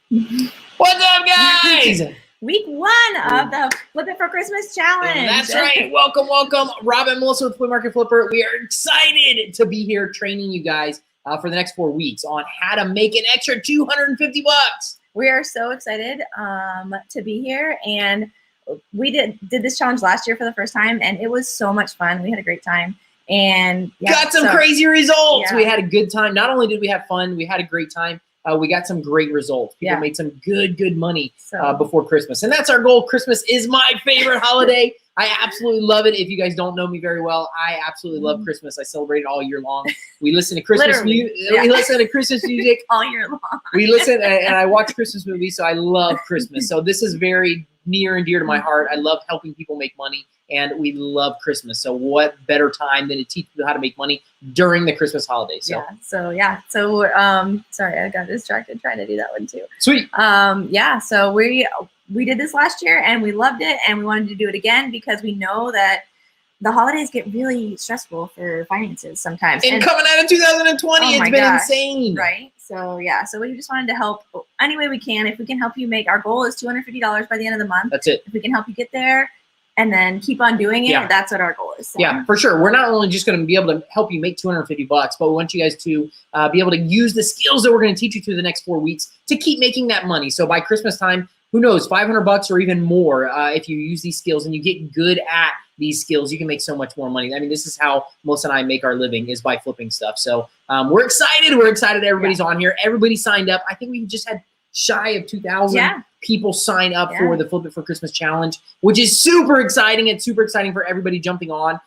What's up, guys? Week 1 of the Flip It for Christmas Challenge. That's right. Welcome. Rob and Melissa with Flip Market Flipper. We are excited to be here training you guys for the next 4 weeks on how to make an extra $250. We are so excited to be here, and we did this challenge last year for the first time, and it was so much fun. We had a great time, and got some crazy results. Yeah. We had a good time. Not only did we have fun, we had a great time. We got some great results. People made some good money before Christmas. And that's our goal. Christmas is my favorite holiday. I absolutely love it. If you guys don't know me very well, I absolutely love Christmas. I celebrate it all year long. We listen to Christmas music. We listen to Christmas music all year long. We listen and I watch Christmas movies, so I love Christmas. So this is very near and dear to my heart. I love helping people make money, and we love Christmas. So what better time than to teach people how to make money during the Christmas holidays? So sorry, I got distracted trying to do that one too. Sweet. So we did this last year and we loved it, and we wanted to do it again because we know that the holidays get really stressful for finances sometimes. And coming out of 2020, it's been insane. Right? So we just wanted to help any way we can. If we can help you make, our goal is $250 by the end of the month. That's it. If we can help you get there and then keep on doing it, that's what our goal is. So. Yeah, for sure. We're not only just going to be able to help you make $250, but we want you guys to be able to use the skills that we're going to teach you through the next 4 weeks to keep making that money. So by Christmas time, who knows, $500 or even more. If you use these skills and you get good at these skills, you can make so much more money. I mean, this is how Melissa and I make our living, is by flipping stuff. So we're excited. We're excited everybody's on here. Everybody signed up. I think we just had shy of 2,000 people sign up for the Flip It for Christmas Challenge, which is super exciting. It's super exciting for everybody jumping on,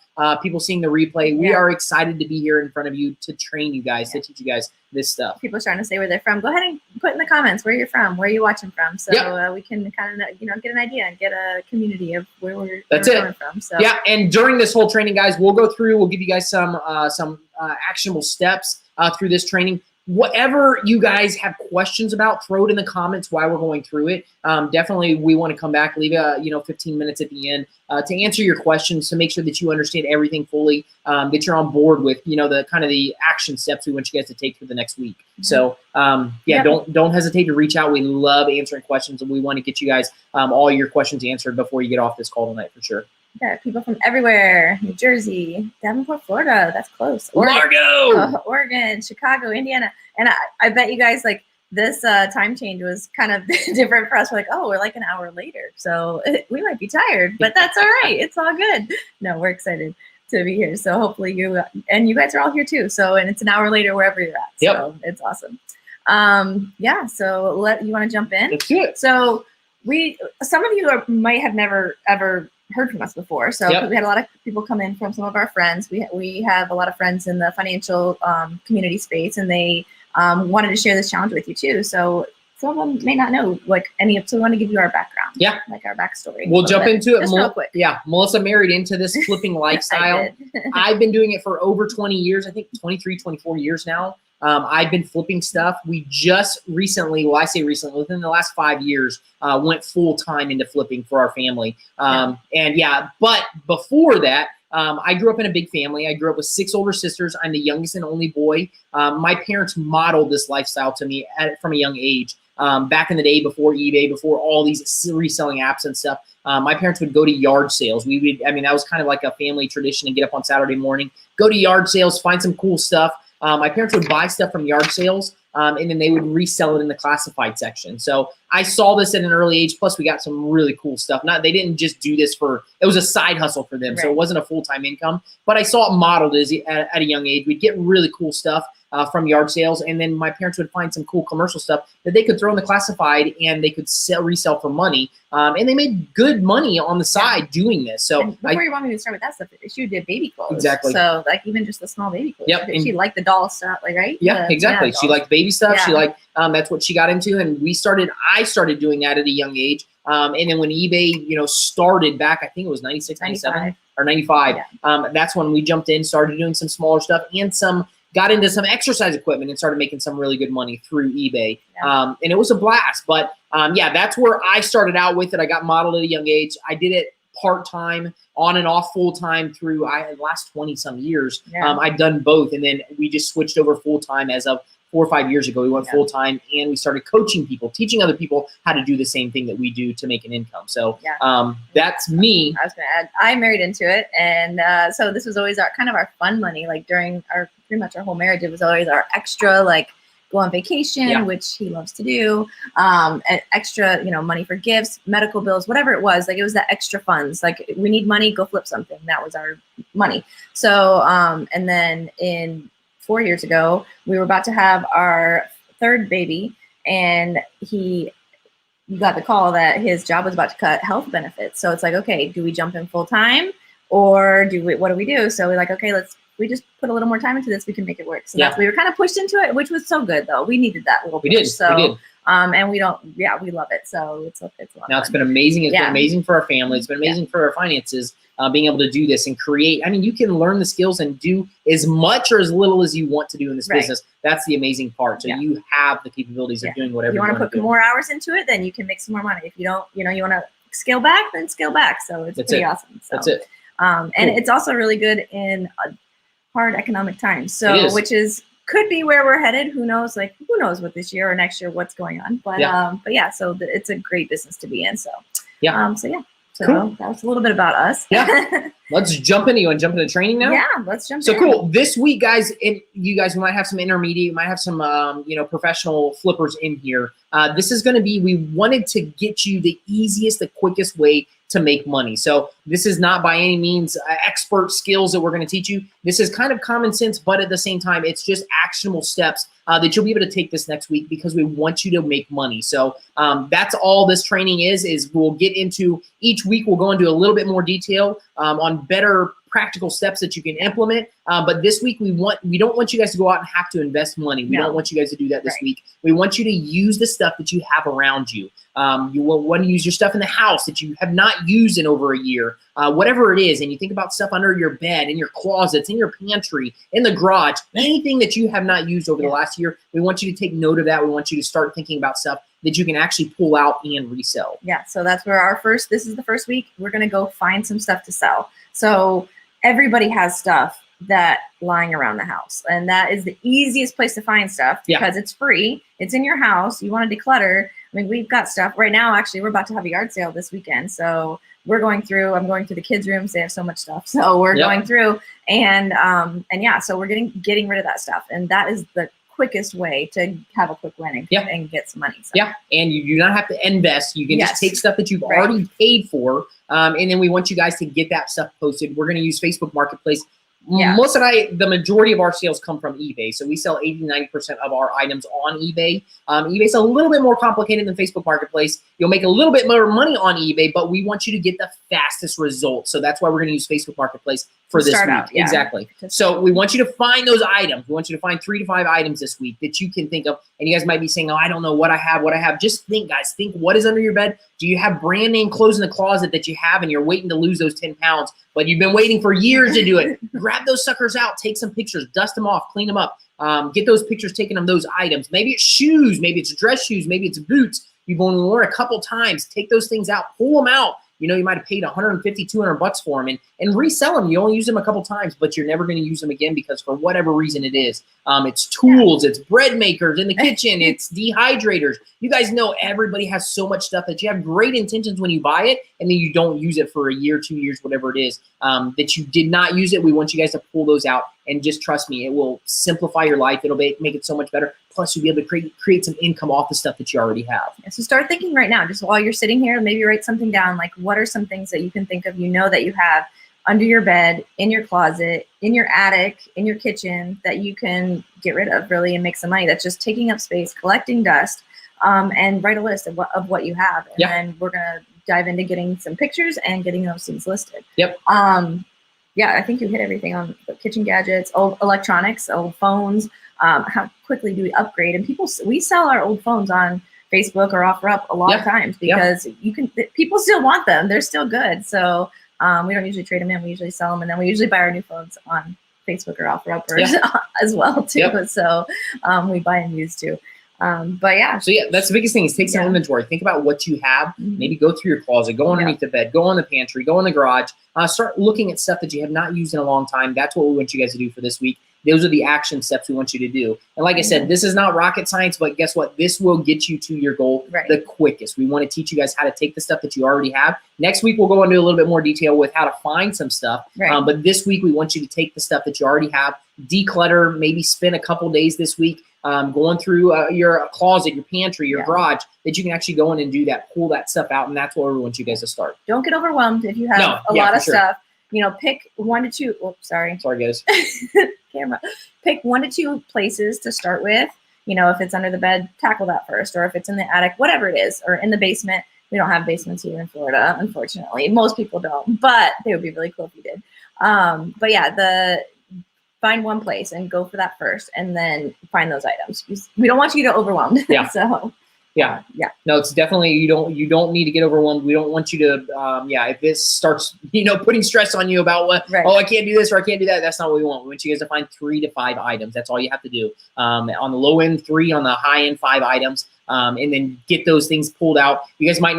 people seeing the replay. We are excited to be here in front of you to train you guys, to teach you guys this stuff. People are trying to say where they're from. Go ahead and put in the comments where you're from, where you're watching from, so we can kind of get an idea and get a community of where we're coming from. So and during this whole training, guys, we'll go through. We'll give you guys some actionable steps through this training. Whatever you guys have questions about, throw it in the comments while we're going through it. Definitely, we want to come back, leave 15 minutes at the end to answer your questions, to make sure that you understand everything fully, that you're on board with, the action steps we want you guys to take for the next week. So don't hesitate to reach out. We love answering questions, and we want to get you guys all your questions answered before you get off this call tonight, for sure. Yeah, people from everywhere: New Jersey, Davenport, Florida, that's close. Largo, Oregon, Chicago, Indiana. And I bet you guys, like, this time change was kind of different for us. We're like, we're like an hour later, so we might be tired, but that's all right. It's all good. No, we're excited to be here. So hopefully you guys are all here too. So, and it's an hour later wherever you're at. So it's awesome. So you want to jump in? Let's do it. So some of you might have never ever heard from us before. So we had a lot of people come in from some of our friends. We have a lot of friends in the financial community space, and they wanted to share this challenge with you too. So some of them may not know so we want to give you our background. Like our backstory. We'll jump into it. Just real quick. Melissa married into this flipping lifestyle. I've been doing it for over 20 years. I think 23, 24 years now. I've been flipping stuff. We just recently, I say recently, within the last 5 years, went full time into flipping for our family. But before that, I grew up in a big family. I grew up with 6 older sisters. I'm the youngest and only boy. My parents modeled this lifestyle to me from a young age. Back in the day, before eBay, before all these reselling apps and stuff, my parents would go to yard sales. That was kind of like a family tradition, to get up on Saturday morning, go to yard sales, find some cool stuff. My parents would buy stuff from yard sales, and then they would resell it in the classified section. So I saw this at an early age. Plus, we got some really cool stuff. They didn't just do this it was a side hustle for them. So it wasn't a full-time income. But I saw it modeled at a young age. We'd get really cool stuff from yard sales, and then my parents would find some cool commercial stuff that they could throw in the classified, and they could resell for money. And they made good money on the side doing this. So before your mom even started with that stuff, she did baby clothes. Exactly. So even just the small baby clothes. She liked the doll stuff, right? Yeah, exactly. She liked baby stuff. She liked that's what she got into, and I started doing that at a young age. And then when eBay, started back, I think it was 96, 97 or 95. That's when we jumped in, started doing some smaller stuff, and got into some exercise equipment and started making some really good money through eBay. And it was a blast. But that's where I started out with it. I got modeled at a young age. I did it part-time, on and off, full-time through the last 20 some years. I'd done both. And then we just switched over full-time as of 4 or 5 years ago. We went full time and we started coaching people, teaching other people how to do the same thing that we do to make an income. So that's me. I was going to add, I married into it. And so this was always our kind of our fun money. Like during pretty much our whole marriage, it was always our extra, like go on vacation, which he loves to do, and extra, money for gifts, medical bills, whatever it was. Like it was that extra funds. Like we need money, go flip something. That was our money. So, and then 4 years ago, we were about to have our third baby, and he got the call that his job was about to cut health benefits. So it's like, okay, do we jump in full time, or what do we do? So we're like, okay, we just put a little more time into this. We can make it work. So we were kind of pushed into it, which was so good though. We needed that little push. We did. And we love it. So it's a lot of fun. It's been amazing. It's been amazing for our family. It's been amazing for our finances, being able to do this and create. I mean, you can learn the skills and do as much or as little as you want to do in this business. That's the amazing part. So you have the capabilities of doing whatever you want to put more hours into it, then you can make some more money. If you don't, you want to scale back, then scale back. So it's pretty awesome. So, that's it. And it's also really good in hard economic times. So, could be where we're headed. Who knows? Like, who knows what this year or next year, what's going on. But so it's a great business to be in. So, So cool. That was a little bit about us. Let's jump into. You want to jump into training now? Yeah, let's jump in. So cool. This week, guys, we might have some intermediate, might have some, professional flippers in here. This is going to be, we wanted to get you the easiest, the quickest way to make money. So this is not by any means expert skills that we're going to teach you. This is kind of common sense, but at the same time, it's just actionable steps that you'll be able to take this next week because we want you to make money. So that's all this training is we'll get into each week. We'll go into a little bit more detail on better practical steps that you can implement. But this week we don't want you guys to go out and have to invest money. We don't want you guys to do that this week. We want you to use the stuff that you have around you. You will want to use your stuff in the house that you have not used in over a year, whatever it is. And you think about stuff under your bed, in your closets, in your pantry, in the garage, anything that you have not used over the last year. We want you to take note of that. We want you to start thinking about stuff that you can actually pull out and resell. Yeah. So that's where this is the first week. We're going to go find some stuff to sell. So everybody has stuff that lying around the house, and that is the easiest place to find stuff because it's free. It's in your house. You want to declutter. I mean, we've got stuff right now. Actually, we're about to have a yard sale this weekend. So I'm going through the kids' rooms. They have so much stuff. So we're going through and so we're getting rid of that stuff. And that is the quickest way to have a quick win and get some money. So. Yeah. And you do not have to invest. You can just take stuff that you've already paid for. And then we want you guys to get that stuff posted. We're going to use Facebook Marketplace. Melissa and I, the majority of our sales come from eBay. So we sell 80-90% of our items on eBay. eBay's a little bit more complicated than Facebook Marketplace. You'll make a little bit more money on eBay, but we want you to get the fastest results. So that's why we're going to use Facebook Marketplace for this week. Exactly. So we want you to find those items. We want you to find 3 to 5 items this week that you can think of. And you guys might be saying, oh, I don't know what I have. Just think, guys. Think, what is under your bed? Do you have brand name clothes in the closet that you have and you're waiting to lose those 10 pounds, but you've been waiting for years to do it? Grab those suckers out. Take some pictures. Dust them off. Clean them up. Get those pictures taken of those items. Maybe it's shoes. Maybe it's dress shoes. Maybe it's boots. You've only worn a couple times. Take those things out. Pull them out. You might have paid $150, $200 for them and resell them. You only use them a couple times, but you're never going to use them again because for whatever reason it is. It's tools, it's bread makers in the kitchen, it's dehydrators. You guys know everybody has so much stuff that you have great intentions when you buy it and then you don't use it for a year, 2 years, whatever it is, that you did not use it. We want you guys to pull those out and just trust me, it will simplify your life. It'll make it so much better. Plus, you'll be able to create some income off the stuff that you already have. So start thinking right now, just while you're sitting here, maybe write something down. Like, what are some things that you can think of, that you have under your bed, in your closet, in your attic, in your kitchen that you can get rid of really and make some money. That's just taking up space, collecting dust, and write a list of what you have. And then we're going to dive into getting some pictures and getting those things listed. I think you hit everything on the kitchen gadgets, old electronics, old phones. How quickly do we upgrade? And we sell our old phones on Facebook or OfferUp a lot of times because people still want them. They're still good. So we don't usually trade them in. We usually sell them, and then we usually buy our new phones on Facebook or OfferUp as well too. So we buy them used too. So that's the biggest thing is take some inventory. Think about what you have. Maybe go through your closet, go underneath the bed, go in the pantry, go in the garage. Start looking at stuff that you have not used in a long time. That's what we want you guys to do for this week. Those are the action steps we want you to do. And like I said, this is not rocket science, but guess what? This will get you to your goal the quickest. We want to teach you guys how to take the stuff that you already have. Next week, we'll go into a little bit more detail with how to find some stuff. But this week, we want you to take the stuff that you already have, declutter, maybe spend a couple days this week going through your closet, your pantry, your garage, that you can actually go in and do that, pull that stuff out, and that's where we want you guys to start. Don't get overwhelmed if you have a lot of stuff. You know, pick 1 to 2. Oops, sorry. Sorry, guys. Camera. Pick 1 to 2 places to start with. You know, if it's under the bed, tackle that first, or if it's in the attic, whatever it is, or in the basement. We don't have basements here in Florida, unfortunately. Most people don't, but they would be really cool if you did. But yeah, find one place and go for that first, and then find those items. We don't want you to get overwhelmed. Yeah. So yeah. No, it's definitely, you don't need to get overwhelmed. We don't want you to, if this starts, putting stress on you about what, I can't do this or I can't do that. That's not what we want. We want you guys to find 3 to 5 items. That's all you have to do. On the low end, 3, on the high end, 5 items. And then get those things pulled out. You guys might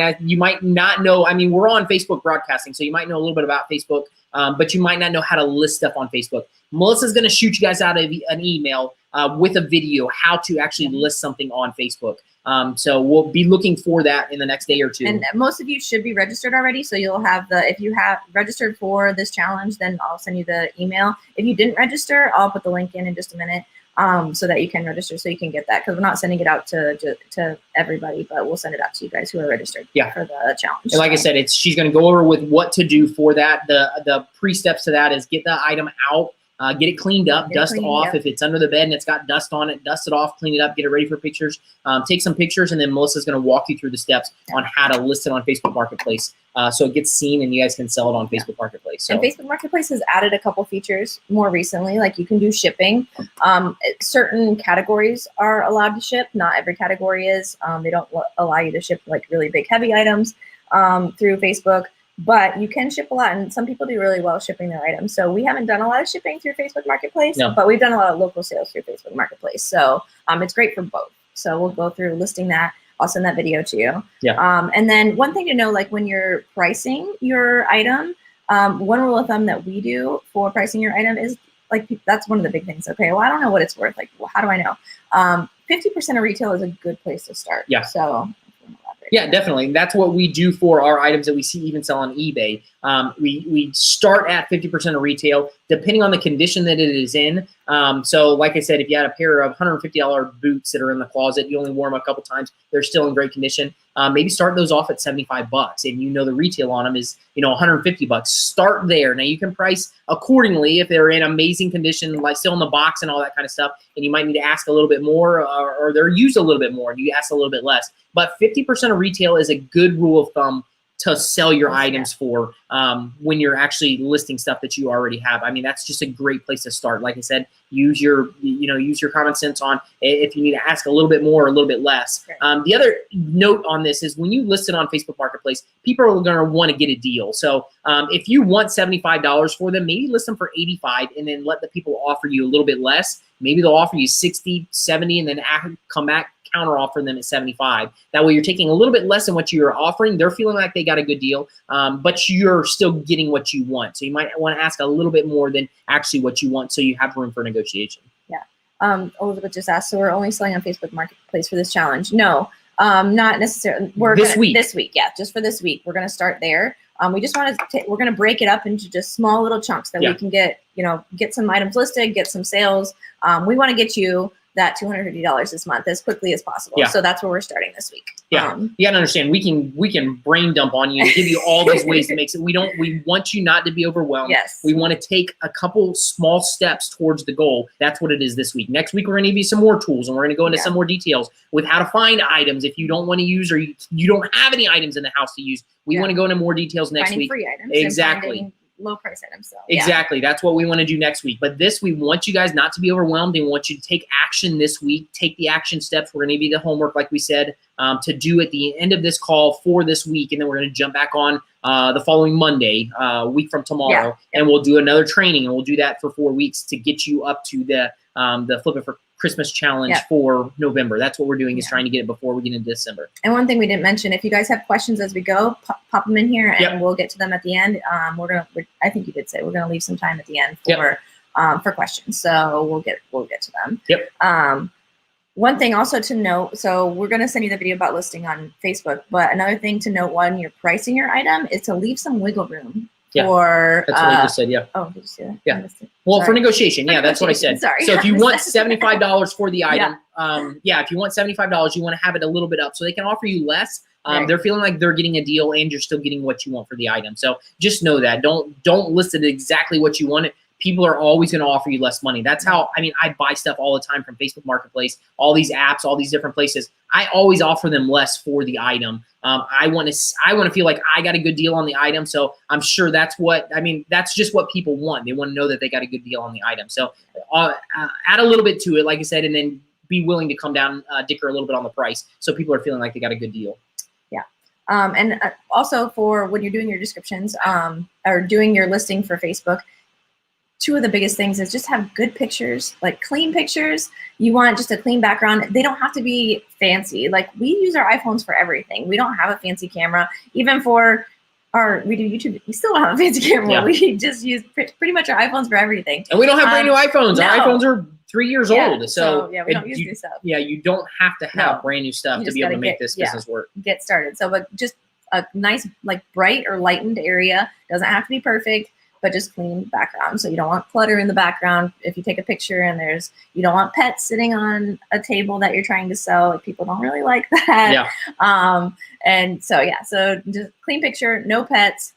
not know. I mean, we're on Facebook broadcasting, so you might know a little bit about Facebook, but you might not know how to list stuff on Facebook. Melissa's going to shoot you guys out an email with a video how to actually list something on Facebook. So we'll be looking for that in the next day or 2. And most of you should be registered already. So you'll have if you have registered for this challenge, then I'll send you the email. If you didn't register, I'll put the link in just a minute. So that you can register, so you can get that, because we're not sending it out to everybody, but we'll send it out to you guys who are registered for the challenge. And like I said, she's going to go over with what to do for that. The pre-steps to that is get the item out, get it cleaned up, dust off. If it's under the bed and it's got dust on it, dust it off, clean it up, get it ready for pictures. Take some pictures, and then Melissa's going to walk you through the steps on how to list it on Facebook Marketplace. So it gets seen and you guys can sell it on Facebook Marketplace. So. And Facebook Marketplace has added a couple features more recently, like you can do shipping. Certain categories are allowed to ship. Not every category is. They don't allow you to ship like really big, heavy items through Facebook, but you can ship a lot. And some people do really well shipping their items. So we haven't done a lot of shipping through Facebook Marketplace, but we've done a lot of local sales through Facebook Marketplace. So it's great for both. So we'll go through listing that. I'll send that video to you. And then one thing to know, like when you're pricing your item, one rule of thumb that we do for pricing your item is like, that's one of the big things. Okay, well, I don't know what it's worth. Like, well, how do I know? 50% of retail is a good place to start. So. Yeah, definitely. That's what we do for our items that we see even sell on eBay. We start at 50% of retail, depending on the condition that it is in. So like I said, if you had a pair of $150 boots that are in the closet, you only wore them a couple times, they're still in great condition. Maybe start those off at $75, and the retail on them is $150. Start there. Now you can price accordingly if they're in amazing condition, like still in the box and all that kind of stuff. And you might need to ask a little bit more, or they're used a little bit more, and you ask a little bit less. But 50% of retail is a good rule of thumb to sell your items for when you're actually listing stuff that you already have. I mean, that's just a great place to start. Like I said, use your common sense on if you need to ask a little bit more or a little bit less. The other note on this is when you list it on Facebook Marketplace, people are going to want to get a deal. So if you want $75 for them, maybe list them for $85 and then let the people offer you a little bit less. Maybe they'll offer you $60, $70, and then come back, counter offer them at $75. That way you're taking a little bit less than what you're offering. They're feeling like they got a good deal, but you're still getting what you want. So you might want to ask a little bit more than actually what you want, so you have room for negotiation. Elizabeth just asked, so we're only selling on Facebook Marketplace for this challenge? No, not necessarily. This week, yeah, just for this week. We're going to start there. We just want to we're going to break it up into just small little chunks that we can get, get some items listed, get some sales. We want to get you that $250 this month as quickly as possible. So that's where we're starting this week. You got to understand, we can brain dump on you and give you all those ways to make it. We want you not to be overwhelmed. We want to take a couple small steps towards the goal. That's what it is this week. Next week, we're going to give you some more tools, and we're going to go into some more details with how to find items if you don't want to use, or you don't have any items in the house to use. We want to go into more details next week. Free items. Exactly. Low price items. So, exactly. That's what we want to do next week. But we want you guys not to be overwhelmed. We want you to take action this week. Take the action steps. We're going to give you the homework, like we said, to do at the end of this call for this week. And then we're going to jump back on the following Monday, a week from tomorrow. And we'll do another training. And we'll do that for 4 weeks to get you up to the Flip It for Christmas challenge for November. That's what we're doing, is trying to get it before we get into December. And one thing we didn't mention, if you guys have questions as we go, pop them in here and we'll get to them at the end. I think you did say we're going to leave some time at the end for for questions. So we'll get to them. Yep. One thing also to note, so we're going to send you the video about listing on Facebook, but another thing to note when you're pricing your item is to leave some wiggle room for. That's what I just said. Yeah. Oh, did you see that? Yeah. Well, for negotiation. Yeah, that's what I said. Sorry. So if you want $75 for the item, if you want $75, you want to have it a little bit up so they can offer you less. They're feeling like they're getting a deal and you're still getting what you want for the item. So just know that. Don't list it exactly what you want. People are always going to offer you less money. That's how, I mean, I buy stuff all the time from Facebook Marketplace, all these apps, all these different places. I always offer them less for the item. I want to feel like I got a good deal on the item. So I'm sure that's just what people want. They want to know that they got a good deal on the item. So add a little bit to it, like I said, and then be willing to come down, dicker a little bit on the price. So people are feeling like they got a good deal. Yeah. And also for when you're doing your descriptions or doing your listing for Facebook, two of the biggest things is just have good pictures, like clean pictures. You want just a clean background. They don't have to be fancy. Like we use our iPhones for everything. We don't have a fancy camera. Even for we do YouTube, we still don't have a fancy camera. Yeah. We just use pretty much our iPhones for everything. And we don't have brand new iPhones. No. Our iPhones are 3 years old. So yeah, we don't use new stuff. Yeah, you don't have to have brand new stuff to be able to make this business work. Get started. So, but just a nice, like bright or lightened area. Doesn't have to be perfect, but just clean background. So you don't want clutter in the background. If you take a picture and you don't want pets sitting on a table that you're trying to sell. Like people don't really like that. Yeah. And so so just clean picture, no pets,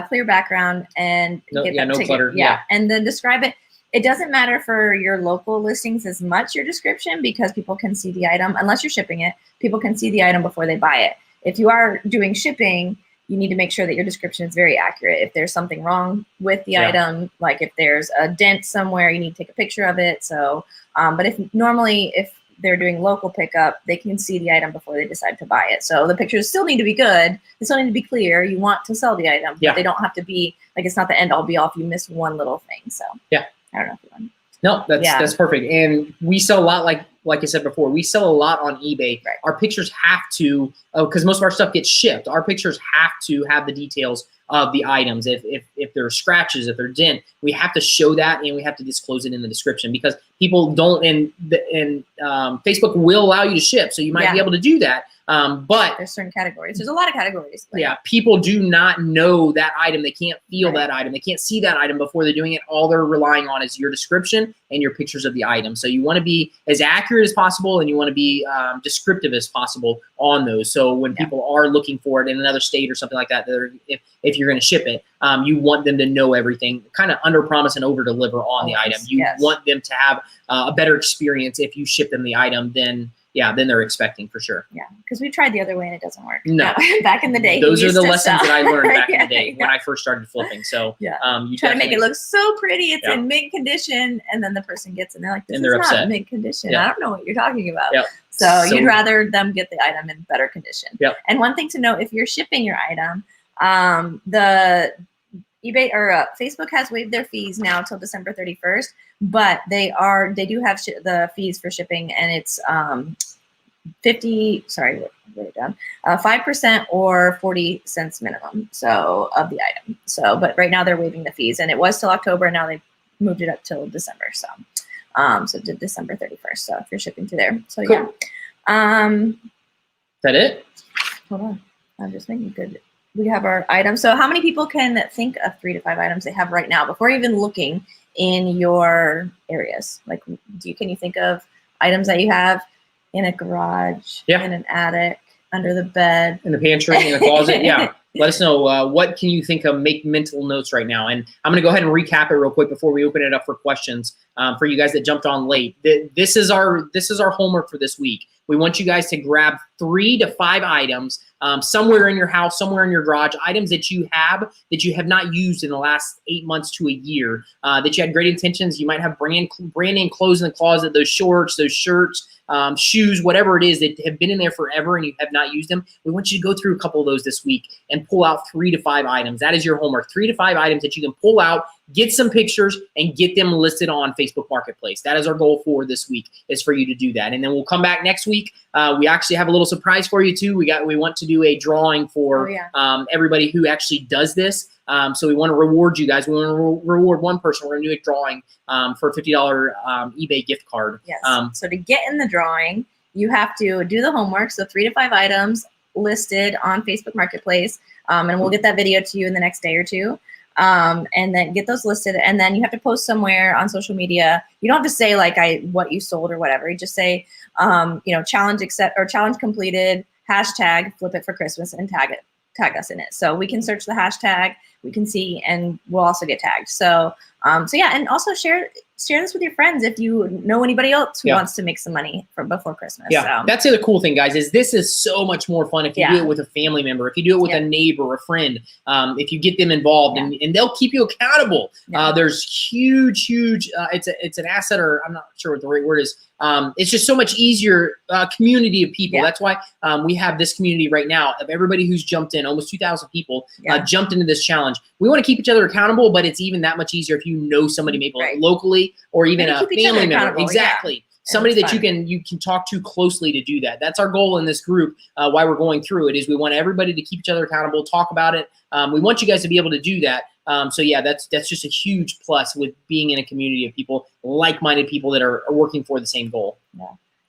clear background, and no clutter. Yeah, and then describe it. It doesn't matter for your local listings as much your description because people can see the item unless you're shipping it. People can see the item before they buy it. If you are doing shipping, you need to make sure that your description is very accurate. If there's something wrong with the item, like if there's a dent somewhere, you need to take a picture of it. So, but if they're doing local pickup, they can see the item before they decide to buy it. So the pictures still need to be good. They still need to be clear. You want to sell the item, but they don't have to be like, it's not the end all be all if you miss one little thing. So yeah, I don't know if you want. No, that's perfect. And we sell a lot, like I said before, we sell a lot on eBay. Right. Our pictures have to, because most of our stuff gets shipped, our pictures have to have the details of the items. If there are scratches, if they're dent, we have to show that and we have to disclose it in the description because people don't, and Facebook will allow you to ship. So you might be able to do that. But there's certain categories. There's a lot of categories. Yeah. People do not know that item. They can't feel that item. They can't see that item before they're doing it. All they're relying on is your description and your pictures of the item. So you want to be as accurate as possible and you want to be descriptive as possible on those. So when people are looking for it in another state or something like that, if you're going to ship it, you want them to know everything, kind of under promise and over deliver on the item. You want them to have a better experience if you ship them the item than they're expecting for sure. Yeah, because we tried the other way and it doesn't work. No. Back in the day. Those are the lessons that I learned back in the day when I first started flipping. So you try to make it look so pretty. It's in mint condition, and then the person gets it and they're like, this is not mint condition. I don't know what you're talking about. So you'd rather them get the item in better condition. And one thing to note, if you're shipping your item, the eBay or Facebook has waived their fees now till December 31st, but they do have the fees for shipping, and it's 5% or 40 cents minimum. So of the item. So, but right now they're waiving the fees, and it was till October. And now they moved it up till December. So, so to December 31st. So if you're shipping to there, so cool. Is that it? Hold on, I'm just thinking. Good. We have our items. So how many people can think of 3 to 5 items they have right now before even looking in your areas? Like, can you think of items that you have in a garage, in an attic, under the bed, in the pantry, in the closet? Let us know. What can you think of? Make mental notes right now. And I'm going to go ahead and recap it real quick before we open it up for questions for you guys that jumped on late. This is our homework for this week. We want you guys to grab 3 to 5 items somewhere in your house, somewhere in your garage, items that you have not used in the last 8 months to a year, that you had great intentions. You might have brand name clothes in the closet, those shorts, those shirts, shoes, whatever it is that have been in there forever and you have not used them. We want you to go through a couple of those this week and pull out 3 to 5 items. That is your homework. 3 to 5 items that you can pull out get some pictures and get them listed on Facebook Marketplace. That is our goal for this week, is for you to do that. And then we'll come back next week. We actually have a little surprise for you too. We want to do a drawing for everybody who actually does this. So we want to reward you guys. We want to reward one person. We're going to do a drawing for a $50 eBay gift card. Yes. So to get in the drawing, you have to do the homework. So 3 to 5 items listed on Facebook Marketplace. And we'll get that video to you in the next day or two. And then get those listed. And then you have to post somewhere on social media. You don't have to say like what you sold or whatever. You just say, challenge accept or challenge completed, hashtag flip it for Christmas, and tag us in it. So we can search the hashtag, we can see, and we'll also get tagged. So yeah, and also share this with your friends if you know anybody else who wants to make some money before Christmas. Yeah, so that's the other cool thing, guys, is this is so much more fun if you do it with a family member, if you do it with a neighbor, a friend, if you get them involved, and they'll keep you accountable. There's huge, it's an asset, or I'm not sure what the right word is. It's just so much easier community of people. That's why we have this community right now of everybody who's jumped in. Almost 2,000 people jumped into this challenge. We want to keep each other accountable, but it's even that much easier if you know somebody maybe locally or even a family member. Exactly. Somebody that you can talk to closely to do that. That's our goal in this group. Why we're going through it is we want everybody to keep each other accountable, talk about it. We want you guys to be able to do that. So yeah, that's just a huge plus with being in a community of people, like-minded people that are working for the same goal.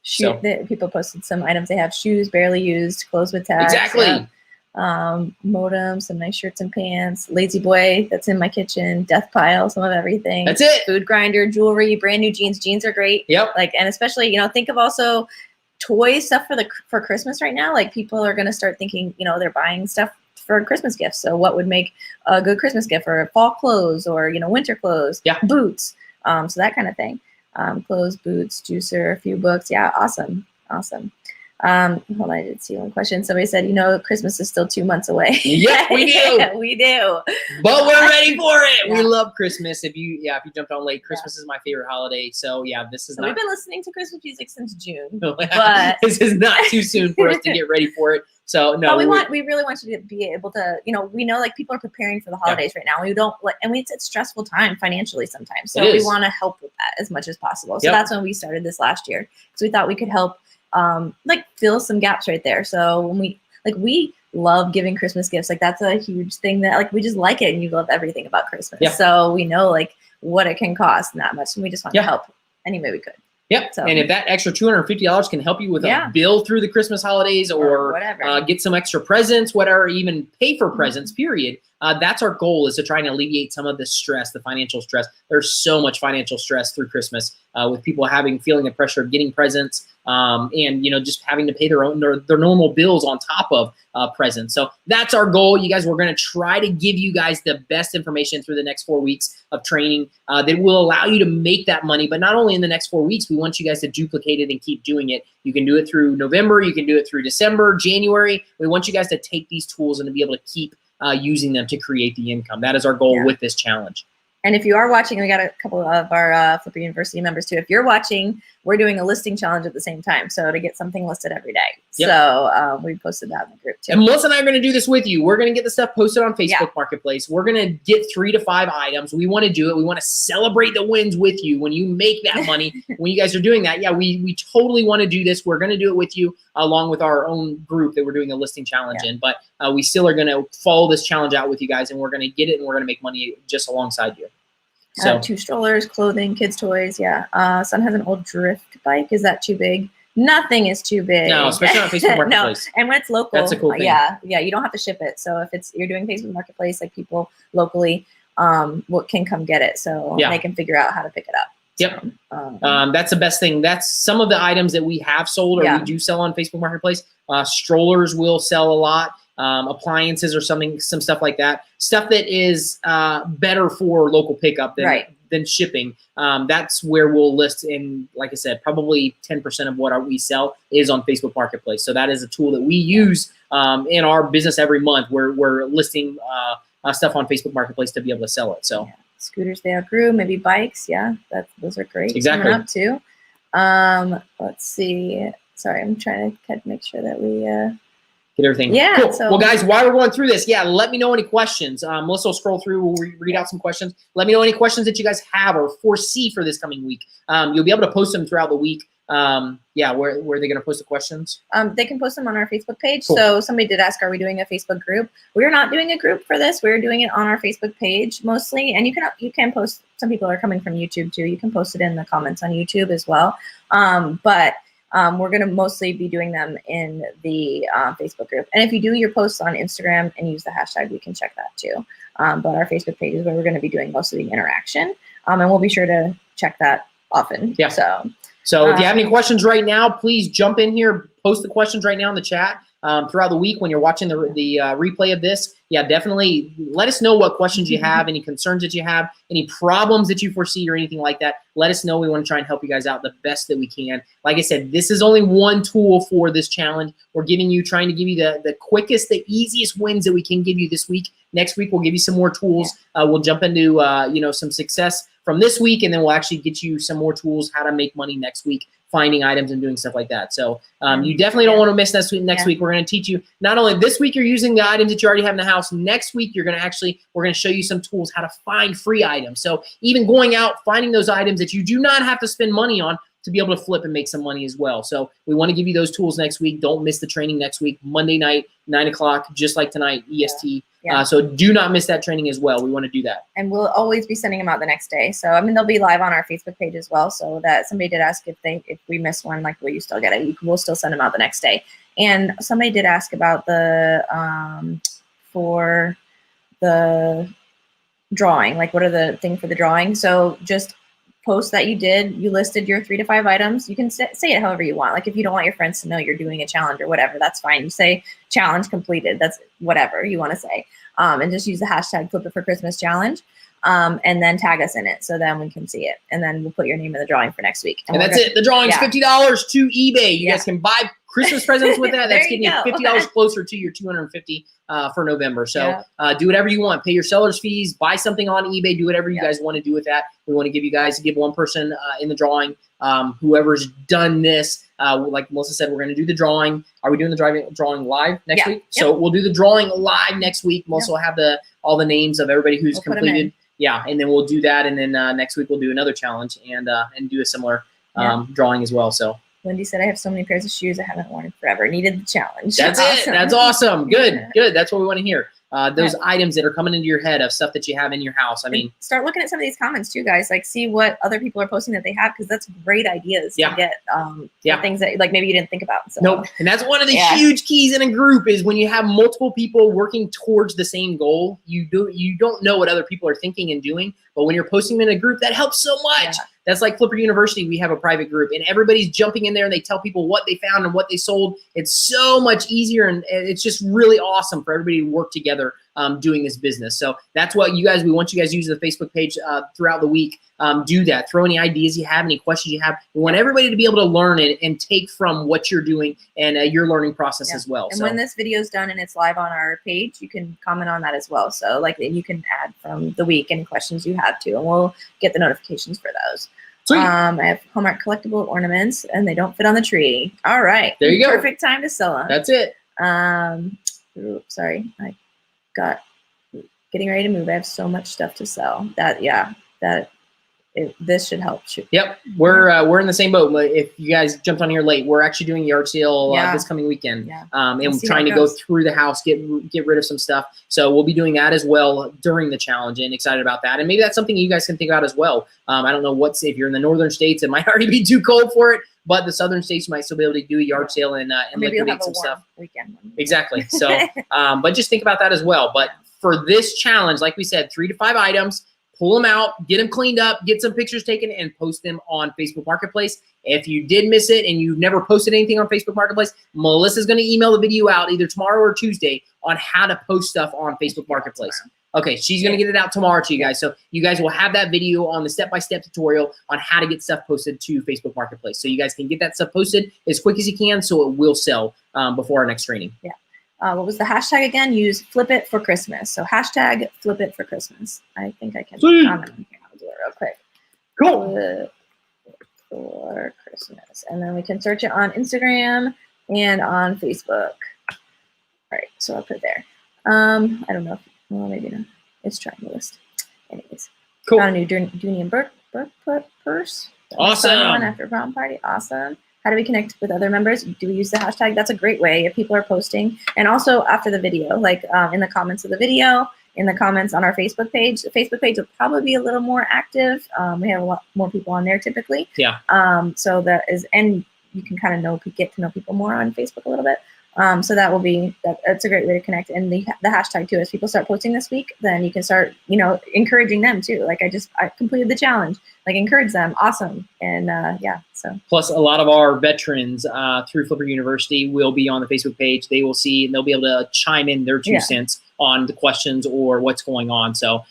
Yeah. People posted some items they have: shoes barely used, clothes with tags. Exactly. Modem, some nice shirts and pants, lazy boy that's in my kitchen, death pile, some of everything. That's it. Food grinder, jewelry, brand new jeans. Jeans are great. Yep. And especially, think of also toys, stuff for Christmas right now. Like, people are going to start thinking, they're buying stuff for Christmas gifts. So what would make a good Christmas gift? Or fall clothes, or winter clothes, boots, so that kind of thing. Clothes, boots, juicer, a few books. Yeah, awesome. Hold on, I did see one question. Somebody said, Christmas is still 2 months away. Yeah, we do. We do. But we're ready for it. We love Christmas. If you jumped on late, Christmas is my favorite holiday. So yeah, this is we've been listening to Christmas music since June. But this is not too soon for us to get ready for it. So no, but we really want you to be able to, we know like people are preparing for the holidays right now. We don't it's a stressful time financially sometimes. So we want to help with that as much as possible. So that's when we started this last year, because we thought we could help fill some gaps right there. So when we love giving Christmas gifts. Like, that's a huge thing that we just like it, and you love everything about Christmas. Yeah. So we know what it can cost, and that much, and we just want to help any way we could. Yep. So, and if that extra $250 can help you with a bill through the Christmas holidays, or whatever, get some extra presents, whatever, even pay for presents, period. That's our goal, is to try and alleviate some of the stress, the financial stress. There's so much financial stress through Christmas with people feeling the pressure of getting presents, and just having to pay their normal bills on top of presents. So that's our goal, you guys. We're going to try to give you guys the best information through the next 4 weeks of training that will allow you to make that money. But not only in the next 4 weeks, we want you guys to duplicate it and keep doing it. You can do it through November, you can do it through December, January. We want you guys to take these tools and to be able to keep using them to create the income. That is our goal with this challenge. And if you are watching, we got a couple of our Flipper University members too. If you're watching, we're doing a listing challenge at the same time. So to get something listed every day. Yep. So we posted that in the group too. And Melissa and I are going to do this with you. We're going to get the stuff posted on Facebook Marketplace. We're going to get 3 to 5 items. We want to do it. We want to celebrate the wins with you when you make that money. When you guys are doing that, we totally want to do this. We're going to do it with you, along with our own group that we're doing a listing challenge in. But we still are going to follow this challenge out with you guys, and we're going to get it, and we're going to make money just alongside you. So 2 strollers, clothing, kids' toys. Son has an old drift bike. Is that too big? Nothing is too big. No, especially on Facebook Marketplace. No, and when it's local, that's a cool thing. Yeah, you don't have to ship it. So if you're doing Facebook Marketplace, like people locally, can come get it. So they can figure out how to pick it up. Yep. So, that's the best thing. That's some of the items that we have sold, or we do sell on Facebook Marketplace. Strollers will sell a lot. Appliances or some stuff like that. Stuff that is better for local pickup than shipping. That's where we'll list in, like I said, probably 10% of what we sell is on Facebook Marketplace. So that is a tool that we use in our business every month. We're listing stuff on Facebook Marketplace to be able to sell it. So scooters, they outgrew, maybe bikes. Yeah, those are great. Exactly. Coming up too. Let's see. Sorry, I'm trying to make sure that we get everything. Yeah. Cool. So, well, guys, while we're going through this, let me know any questions. Melissa will scroll through. We'll read out some questions. Let me know any questions that you guys have or foresee for this coming week. You'll be able to post them throughout the week. Where are they going to post the questions? They can post them on our Facebook page. Cool. So somebody did ask, are we doing a Facebook group? We're not doing a group for this. We're doing it on our Facebook page mostly. And you can post, some people are coming from YouTube too. You can post it in the comments on YouTube as well. But we're going to mostly be doing them in the Facebook group. And if you do your posts on Instagram and use the hashtag, we can check that too. But our Facebook page is where we're going to be doing most of the interaction. And we'll be sure to check that often. Yeah. So if you have any questions right now, please jump in here, post the questions right now in the chat. Throughout the week when you're watching the replay of this, definitely let us know what questions you have, any concerns that you have, any problems that you foresee or anything like that. Let us know. We want to try and help you guys out the best that we can. Like I said, this is only one tool for this challenge. We're trying to give you the quickest, the easiest wins that we can give you this week. Next week, we'll give you some more tools. We'll jump into some success from this week, and then we'll actually get you some more tools how to make money next week, finding items and doing stuff like that. So you definitely don't want to miss next week. We're going to teach you, not only this week you're using the items that you already have in the house, next week we're going to show you some tools how to find free items. So even going out, finding those items that you do not have to spend money on to be able to flip and make some money as well. So we want to give you those tools next week. Don't miss the training next week, Monday night, 9 o'clock, just like tonight, EST. So do not miss that training as well. We want to do that. And we'll always be sending them out the next day. So, I mean, they'll be live on our Facebook page as well. So that somebody did ask if we miss one, like, will you still get it? We'll still send them out the next day. And somebody did ask about the, for the drawing, like what are the thing for the drawing? So just post that you listed your 3 to 5 items. You can say it however you want. Like if you don't want your friends to know you're doing a challenge or whatever, that's fine. You say challenge completed. That's whatever you want to say. And just use the hashtag Flip It for Christmas challenge. And then tag us in it so then we can see it. And then we'll put your name in the drawing for next week. And that's it. The drawing's $50 to eBay. You guys can buy Christmas presents with that. That's getting you $50 closer to your $250 for November. So do whatever you want. Pay your seller's fees. Buy something on eBay. Do whatever you guys want to do with that. We want to give one person in the drawing. Whoever's done this, like Melissa said, we're going to do the drawing. Are we doing the drawing live next week? So we'll do the drawing live next week. Melissa will have all the names of everybody who's completed. And then we'll do that, and then next week we'll do another challenge and do a similar drawing as well. So Wendy said, I have so many pairs of shoes I haven't worn forever. Needed the challenge. That's awesome. That's awesome. Good. That's what we want to hear. Those items that are coming into your head of stuff that you have in your house. I mean, start looking at some of these comments too, guys. Like, see what other people are posting that they have, because that's great ideas to get things that like maybe you didn't think about. So. Nope. And that's one of the huge keys in a group is when you have multiple people working towards the same goal. You don't know what other people are thinking and doing, but when you're posting them in a group, that helps so much. That's like Flipper University. We have a private group, and everybody's jumping in there, and they tell people what they found and what they sold. It's so much easier, and it's just really awesome for everybody to work together doing this business. So that's what we want you guys to use the Facebook page throughout the week. Do that. Throw any ideas you have, any questions you have. We want everybody to be able to learn and take from what you're doing and your learning process as well. And when this video is done and it's live on our page, you can comment on that as well. So like you can add from the week any questions you have to, and we'll get the notifications for those. Sweet. I have Hallmark collectible ornaments, and they don't fit on the tree. All right. There you go. Perfect time to sell them. That's it. Oops, sorry. I got getting ready to move. I have so much stuff to sell. This should help. Yep, we're in the same boat. If you guys jumped on here late, we're actually doing a yard sale this coming weekend, and trying to go through the house, get rid of some stuff. So we'll be doing that as well during the challenge, and excited about that. And maybe that's something you guys can think about as well. I don't know if you're in the northern states, it might already be too cold for it, but the southern states might still be able to do a yard sale and liquidate some stuff. Weekend. Exactly. So, but just think about that as well. But for this challenge, like we said, 3 to 5 items. Pull them out, get them cleaned up, get some pictures taken, and post them on Facebook Marketplace. If you did miss it and you've never posted anything on Facebook Marketplace, Melissa's going to email the video out either tomorrow or Tuesday on how to post stuff on Facebook Marketplace. Okay, she's going to get it out tomorrow to you guys. So you guys will have that video on the step-by-step tutorial on how to get stuff posted to Facebook Marketplace. So you guys can get that stuff posted as quick as you can so it will sell before our next training. Yeah. What was the hashtag again? Use Flip It for Christmas. So hashtag Flip It for Christmas. I think I can comment on here. I'll do it real quick. Cool. Flip for Christmas. And then we can search it on Instagram and on Facebook. right, so I'll put it there. I don't know. Well, maybe not. It's trying to list. Anyways, Cool. Got a new Dooney and Burke purse. Awesome. One after prom party. Awesome. How do we connect with other members? Do we use the hashtag? That's a great way if people are posting. And also after the video, like in the comments of the video, in the comments on our Facebook page. The Facebook page will probably be a little more active. We have a lot more people on there typically. Yeah. So that is, and you can kind of get to know people more on Facebook a little bit. So that will be, that's a great way to connect. And the hashtag too, as people start posting this week, then you can start, encouraging them too. Like I completed the challenge, like encourage them. Awesome. And yeah, so. Plus a lot of our veterans through Flipper University will be on the Facebook page. They will see, and they'll be able to chime in their 2 cents on the questions or what's going on. So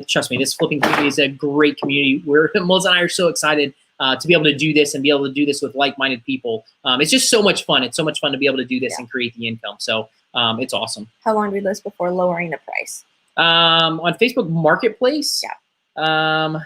trust me, this flipping community is a great community. Melissa and I are so excited to be able to do this and be able to do this with like-minded people. It's just so much fun. It's so much fun to be able to do this and create the income. So it's awesome. How long do we list before lowering the price? On Facebook Marketplace, a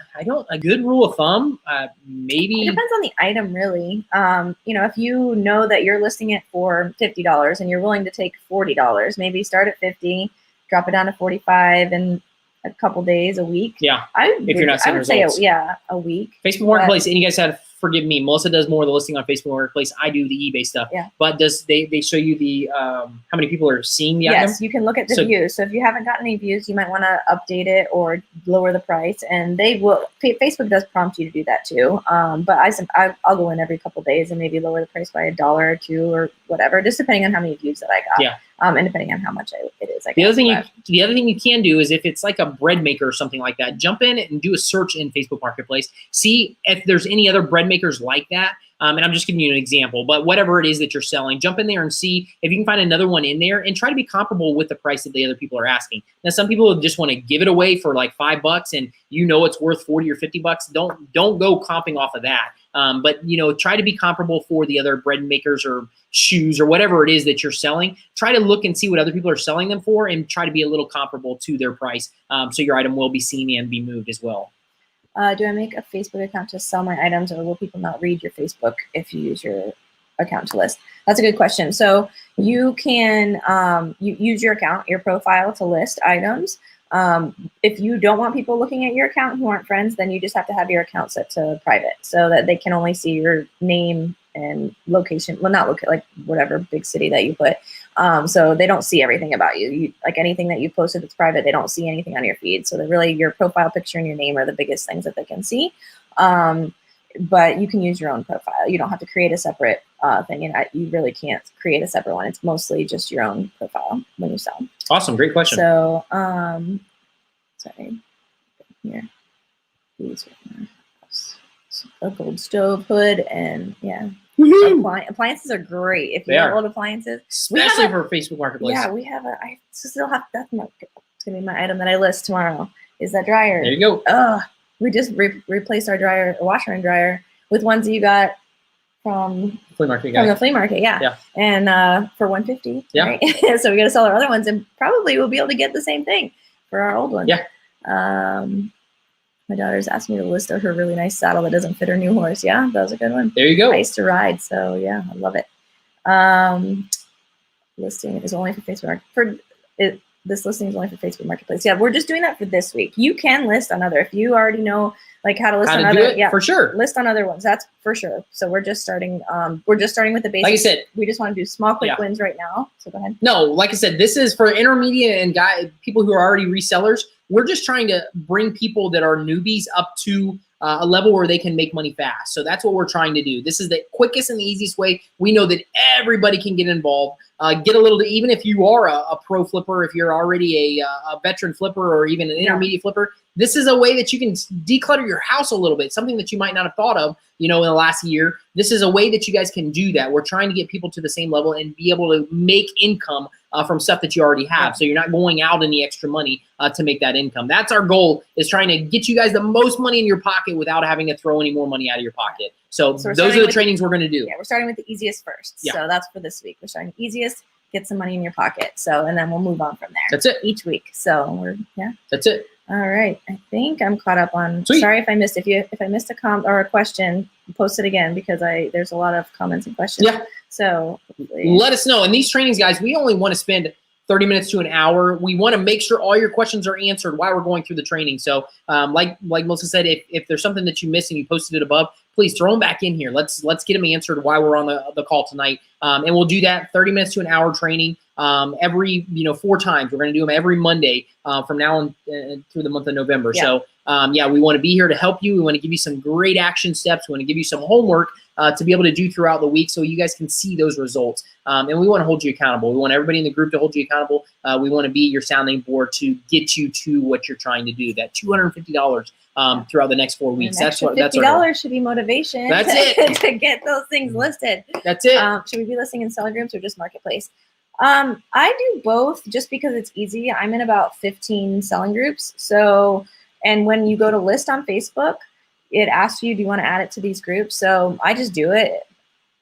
good rule of thumb, maybe. It depends on the item, really. If you know that you're listing it for $50 and you're willing to take $40, maybe start at 50, drop it down to 45, and a couple days, a week. Yeah. If you're not seeing results. Say a week. Facebook Marketplace, and you guys have, forgive me, Melissa does more of the listing on Facebook Marketplace. I do the eBay stuff. Yeah. But they show you the how many people are seeing the item? Yes, you can look at the views. So if you haven't gotten any views, you might want to update it or lower the price. And they will. Facebook does prompt you to do that too. But I'll go in every couple of days and maybe lower the price by $1 or $2 or whatever, just depending on how many views that I got. Yeah. And depending on how much it is. The other thing you can do is if it's like a bread maker or something like that, jump in and do a search in Facebook Marketplace. See if there's any other bread makers like that. And I'm just giving you an example, but whatever it is that you're selling, jump in there and see if you can find another one in there and try to be comparable with the price that the other people are asking. Now, some people just want to give it away for like $5 and it's worth 40 or 50 bucks. Don't go comping off of that. But try to be comparable for the other bread makers or shoes or whatever it is that you're selling. Try to look and see what other people are selling them for and try to be a little comparable to their price. So your item will be seen and be moved as well. Do I make a Facebook account to sell my items, or will people not read your Facebook if you use your account to list? That's a good question. So you can you use your account, your profile, to list items. If you don't want people looking at your account who aren't friends, then you just have to have your account set to private so that they can only see your name and location. Well, not like whatever big city that you put. So they don't see everything about you. Like anything that you posted that's private, they don't see anything on your feed. So really your profile picture and your name are the biggest things that they can see. But you can use your own profile. You don't have to create a separate thing. And you really can't create a separate one. It's mostly just your own profile when you sell. Awesome. Great question. So, sorry. Here. A gold stove hood and appliances are great. If you have old appliances, especially for Facebook Marketplace. Yeah, we have I still have that's gonna be my item that I list tomorrow. Is that dryer? There you go. We just replaced our washer and dryer with ones that you got from flea market. From the flea market, yeah. And for $150. Yeah. Right? So we got to sell our other ones, and probably we'll be able to get the same thing for our old ones. Yeah. My daughter's asked me to list her really nice saddle that doesn't fit her new horse. Yeah, that was a good one. There you go. I used to ride, so yeah, I love it. Listing is only for Facebook. This listing is only for Facebook Marketplace. Yeah, we're just doing that for this week. You can list on other if you already know like how to list on other. Yeah, for sure. List on other ones. That's for sure. So we're just starting. We're just starting with the basics. Like I said, we just want to do small, quick wins right now. So go ahead. No, like I said, this is for intermediate and people who are already resellers. We're just trying to bring people that are newbies up to a level where they can make money fast. So that's what we're trying to do. This is the quickest and the easiest way. We know that everybody can get involved. Get a little, even if you are a pro flipper, if you're already a veteran flipper or even an intermediate flipper, this is a way that you can declutter your house a little bit, something that you might not have thought of, in the last year. This is a way that you guys can do that. We're trying to get people to the same level and be able to make income from stuff that you already have. So you're not going out any extra money to make that income. That's our goal, is trying to get you guys the most money in your pocket without having to throw any more money out of your pocket. So those are the trainings we're going to do. Yeah, we're starting with the easiest first. Yeah. So that's for this week. We're starting easiest, get some money in your pocket. So, and then we'll move on from there. That's it. Each week. So that's it. All right. I think I'm caught up on. Sweet. Sorry if I missed. If I missed a comment or a question, post it again because there's a lot of comments and questions. Yeah. So let us know. And these trainings, guys, we only want to spend 30 minutes to an hour. We want to make sure all your questions are answered while we're going through the training. So like Melissa said, if there's something that you missed and you posted it above, please throw them back in here. Let's get them answered while we're on the call tonight. And we'll do that 30 minutes to an hour training every 4 times. We're going to do them every Monday from now on through the month of November. Yeah. So we want to be here to help you. We want to give you some great action steps. We want to give you some homework to be able to do throughout the week so you guys can see those results. And we want to hold you accountable. We want everybody in the group to hold you accountable. We want to be your sounding board to get you to what you're trying to do. That $250 throughout the next 4 weeks. That's $50 should be motivation. That's it. To get those things listed. That's it. Should we be listing in selling groups or just marketplace? I do both just because it's easy. I'm in about 15 selling groups. So, and when you go to list on Facebook, it asks you, do you want to add it to these groups? So I just do it.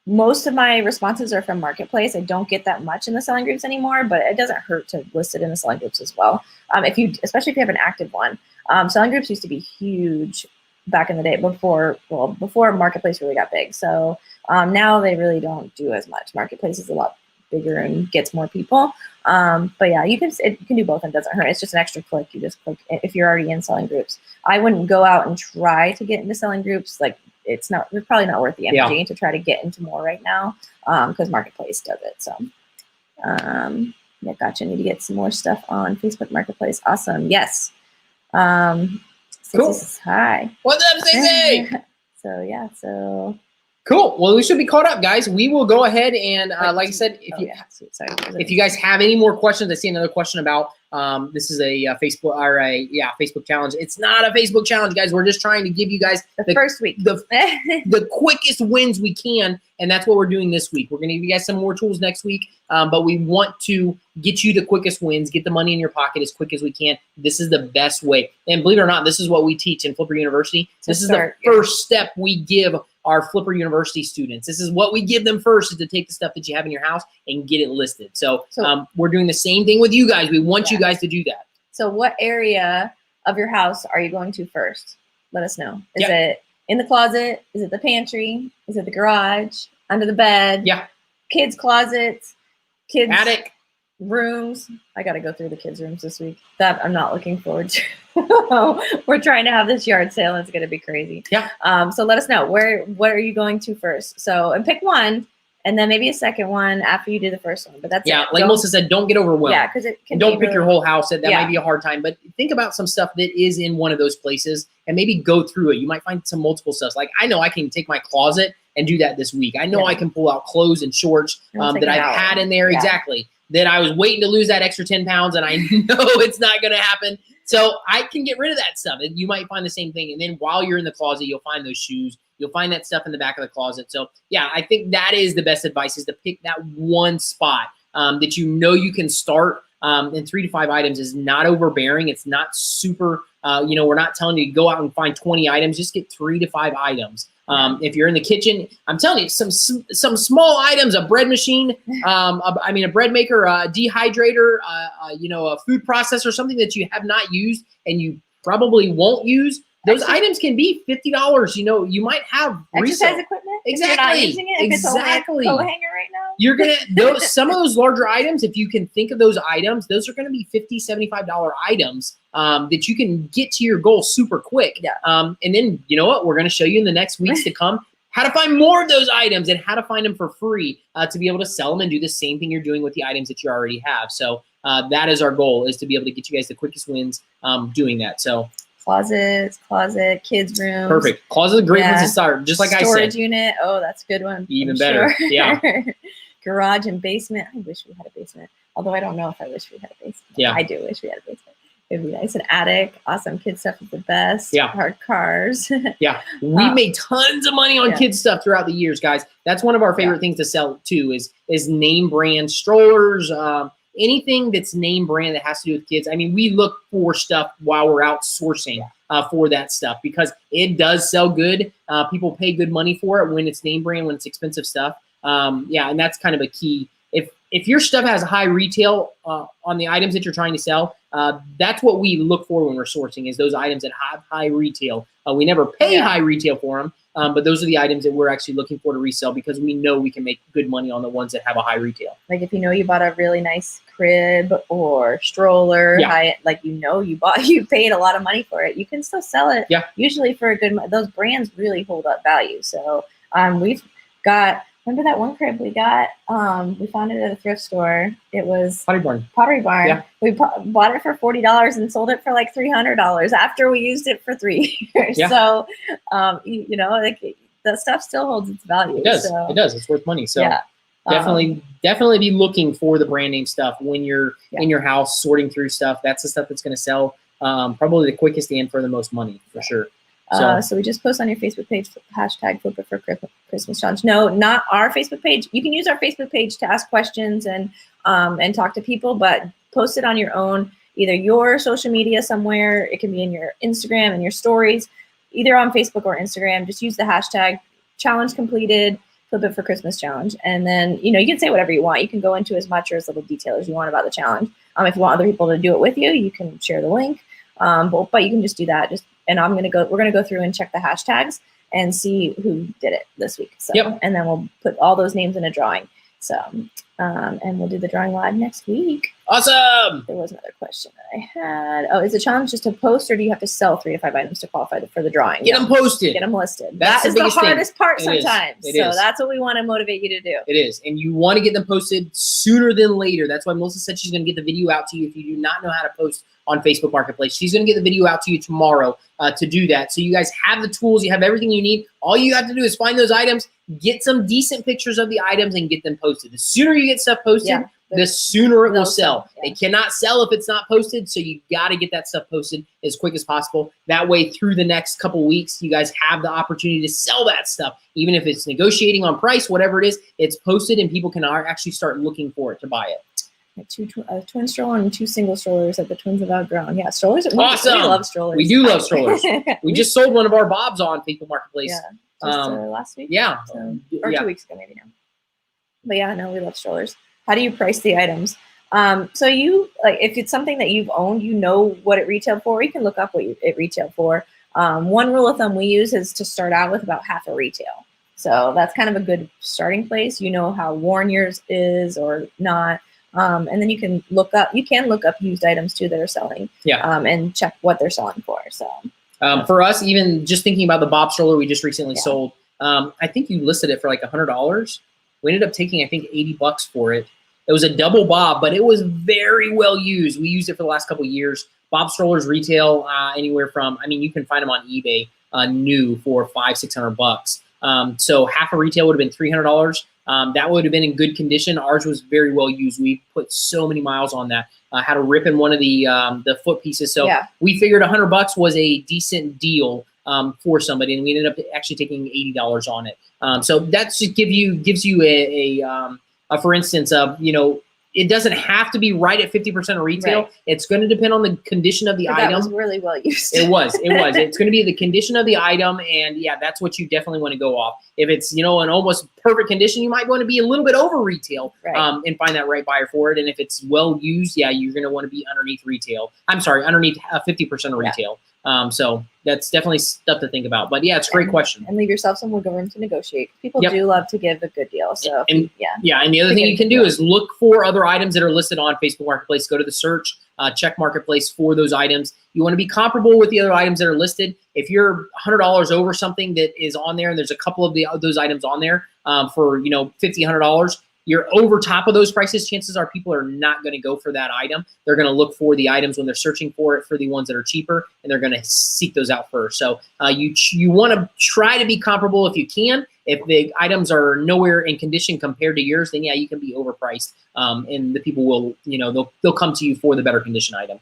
Most of my responses are from marketplace. I don't get that much in the selling groups anymore, but it doesn't hurt to list it in the selling groups as well. Especially if you have an active one. Selling groups used to be huge back in the day before marketplace really got big. So now they really don't do as much. Marketplace is a lot bigger and gets more people. But yeah, you can do both and it doesn't hurt. It's just an extra click. You just click if you're already in selling groups. I wouldn't go out and try to get into selling groups. Like it's probably not worth the energy to try to get into more right now because marketplace does it. So yeah, gotcha. Need to get some more stuff on Facebook Marketplace. Awesome. Yes. Cool. Hi. What's up, Stacey? So cool. Well, we should be caught up, guys. We will go ahead and, like I said, if you guys have any more questions, I see another question about this is a Facebook challenge. It's not a Facebook challenge, guys. We're just trying to give you guys the first week the quickest wins we can, and that's what we're doing this week. We're going to give you guys some more tools next week, but we want to get you the quickest wins, get the money in your pocket as quick as we can. This is the best way, and believe it or not, this is what we teach in Flipper University. This is the first step we give our Flipper University students. This is what we give them first, is to take the stuff that you have in your house and get it listed. So we're doing the same thing with you guys. We want you guys to do that. So what area of your house are you going to first? Let us know. Is it in the closet? Is it the pantry? Is it the garage? Under the bed? Yeah. Kids' closets? Kids' attic? Rooms? I got to go through the kids' rooms this week. That I'm not looking forward to. We're trying to have this yard sale. And it's going to be crazy. Yeah. So let us know. What are you going to first? So, and pick one. And then maybe a second one after you do the first one. But that's it. Like Melissa said, don't get overwhelmed. Yeah, because it can don't pick your whole house. That might be a hard time. But think about some stuff that is in one of those places and maybe go through it. You might find some multiple stuff. Like I know I can take my closet and do that this week. I know I can pull out clothes and shorts that I've had in there. Exactly. That I was waiting to lose that extra 10 pounds and I know it's not going to happen. So I can get rid of that stuff. And you might find the same thing. And then while you're in the closet, you'll find those shoes. You'll find that stuff in the back of the closet. So yeah, I think that is the best advice, is to pick that one spot that you know you can start. And 3 to 5 items is not overbearing. It's not super, we're not telling you to go out and find 20 items. Just get 3 to 5 items. If you're in the kitchen, I'm telling you, some small items, a bread machine, a bread maker, a dehydrator, a food processor, something that you have not used and you probably won't use. Those items can be $50. You might have exercise equipment. Exactly. If you're not using it, if exactly. It's a coat hanger right now. You're gonna some of those larger items. If you can think of those items, those are going to be $50, $75 items that you can get to your goal super quick. Yeah. And then you know what? We're going to show you in the next weeks to come how to find more of those items and how to find them for free to be able to sell them and do the same thing you're doing with the items that you already have. So that is our goal, is to be able to get you guys the quickest wins doing that. So. Closet, kids' rooms. Perfect. Closet is a great one to start. Just like I said. Storage unit. Oh, that's a good one. Even better. Sure. Yeah. Garage and basement. I wish we had a basement. Although I don't know if I wish we had a basement. Yeah. I do wish we had a basement. It'd be nice. An attic. Awesome. Kids stuff is the best. Yeah. Hard cars. Yeah. We made tons of money on kids stuff throughout the years, guys. That's one of our favorite things to sell too, is name brand strollers, anything that's name brand that has to do with kids. I mean, we look for stuff while we're out sourcing for that stuff because it does sell good. People pay good money for it when it's name brand, when it's expensive stuff. And that's kind of a key. If your stuff has high retail on the items that you're trying to sell, that's what we look for when we're sourcing, is those items that have high retail. We never pay high retail for them, But those are the items that we're actually looking for to resell because we know we can make good money on the ones that have a high retail. Like if you bought a really nice crib or stroller, you paid a lot of money for it, you can still sell it. Yeah. Usually for a good, those brands really hold up value. So we've got, remember that one crib we got? We found it at a thrift store. It was Pottery Barn. Yeah. We bought it for $40 and sold it for like $300 after we used it for 3 years. Yeah. So, like that stuff still holds its value. It does. So, it does. It's worth money. So yeah. Definitely be looking for the brand name stuff when you're in your house sorting through stuff. That's the stuff that's going to sell probably the quickest and for the most money for sure. So we just post on your Facebook page, hashtag Flip It for Christmas Challenge. No, not our Facebook page. You can use our Facebook page to ask questions and talk to people, but post it on your own, either your social media somewhere. It can be in your Instagram and your stories, either on Facebook or Instagram. Just use the hashtag challenge completed, Flip It for Christmas Challenge. And then, you can say whatever you want. You can go into as much or as little detail as you want about the challenge. If you want other people to do it with you, you can share the link. But you can just do that. And we're going to go through and check the hashtags and see who did it this week. So, and then we'll put all those names in a drawing. So, and we'll do the drawing live next week. Awesome. There was another question that I had. Oh, is the challenge just to post, or do you have to sell 3 to 5 items to qualify for the drawing? Get them posted. Get them listed. That's that is the hardest part sometimes. So that's what we want to motivate you to do. It is. And you want to get them posted sooner than later. That's why Melissa said she's going to get the video out to you if you do not know how to post on Facebook Marketplace. She's going to get the video out to you tomorrow to do that. So you guys have the tools. You have everything you need. All you have to do is find those items, get some decent pictures of the items, and get them posted. The sooner you get stuff posted, the sooner it will sell. They cannot sell if it's not posted, so you got to get that stuff posted as quick as possible. That way, through the next couple weeks, you guys have the opportunity to sell that stuff. Even if it's negotiating on price, whatever it is, it's posted, and people can actually start looking for it to buy it. A twin stroller and 2 single strollers that the twins have outgrown. Yeah, strollers. Awesome. We love strollers. We do love strollers. We just sold one of our Bobs on Facebook Marketplace. Yeah, last week. Yeah. Or 2 weeks ago, maybe now. But yeah, no, we love strollers. How do you price the items? So if it's something that you've owned, you know what it retailed for. You can look up what it retailed for. One rule of thumb we use is to start out with about half a retail. So that's kind of a good starting place. You know how worn yours is or not. And then you can look up used items too that are selling. And check what they're selling for. So for us, even just thinking about the Bob stroller we just recently sold, I think you listed it for like $100. We ended up taking, I think, $80 for it. It was a double Bob, but it was very well used. We used it for the last couple of years. Bob strollers retail anywhere from, you can find them on eBay new for $500-600. So half a retail would have been $300. That would have been in good condition. Ours was very well used. We put so many miles on that. Had a rip in one of the foot pieces. So we figured $100 was a decent deal for somebody, and we ended up actually taking $80 on it. So that just gives you a for instance of, it doesn't have to be right at 50% of retail. Right. It's going to depend on the condition of the item. That was really well used. It was. It's going to be the condition of the item, and that's what you definitely want to go off. If it's, an almost perfect condition, you might want to be a little bit over retail and find that right buyer for it. And if it's well used, you're going to want to be underneath retail. Underneath 50% of retail. So that's definitely stuff to think about. But it's a great question. And leave yourself some wiggle room to negotiate. People do love to give a good deal. So and the other thing you can do is look for other items that are listed on Facebook Marketplace. Go to the search, check Marketplace for those items. You want to be comparable with the other items that are listed. If you're $100 over something that is on there, and there's a couple of those items on there for $50, $100. You're over top of those prices, chances are people are not going to go for that item. They're going to look for the items when they're searching for it for the ones that are cheaper, and they're going to seek those out first. So you want to try to be comparable if you can. If the items are nowhere in condition compared to yours, then you can be overpriced, and the people will, they'll come to you for the better condition item.